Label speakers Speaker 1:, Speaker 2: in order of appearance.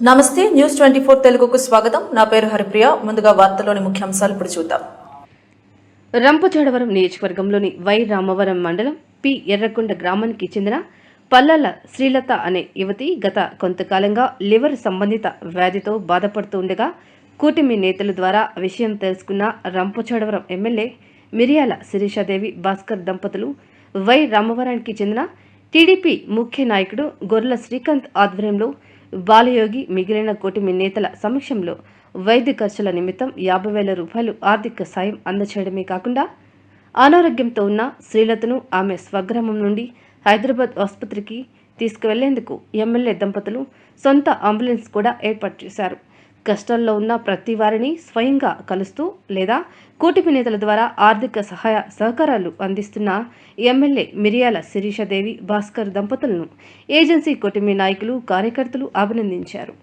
Speaker 1: నమస్తే న్యూస్ 24 తెలుగుకు స్వాగతం. నా పేరు హరిప్రియ. ముందుగా వార్తల్లోని ముఖ్యాంశాలు ఇప్పుడు చూద్దాం.
Speaker 2: రంపచోడవరం నియోజకవర్గంలోని వై రామవరం మండలం పి ఎర్రకొండ గ్రామానికి చెందిన పల్లాల శ్రీలత అనే యువతి గత కొంతకాలంగా లివర్ సంబంధిత వ్యాధితో బాధపడుతూ ఉండగా కూటమి నేతల ద్వారా విషయం తెలుసుకున్న రంపచోడవరం ఎమ్మెల్యే మిరియాల శిరీషాదేవి భాస్కర్ దంపతులు వై రామవరానికి చెందిన టీడీపీ ముఖ్య నాయకుడు గొర్రెల శ్రీకాంత్ ఆధ్వర్యంలో బాలయోగి మిగిలిన కూటమి నేతల సమక్షంలో వైద్య ఖర్చుల నిమిత్తం 50,000 రూపాయలు ఆర్థిక సాయం అందచేయడమే కాకుండా అనారోగ్యంతో ఉన్న శ్రీలతను ఆమె స్వగ్రామం నుండి హైదరాబాద్ ఆసుపత్రికి తీసుకువెళ్లేందుకు ఎమ్మెల్యే దంపతులు సొంత అంబులెన్స్ కూడా ఏర్పాటు చేశారు. కష్టాల్లో ఉన్న ప్రతి వారిని స్వయంగా కలుస్తూ లేదా కూటమి నేతల ద్వారా ఆర్థిక సహాయ సహకారాలు అందిస్తున్న ఎమ్మెల్యే మిరియాల శిరీషాదేవి భాస్కర్ దంపతులను ఏజెన్సీ కూటమి నాయకులు కార్యకర్తలు అభినందించారు.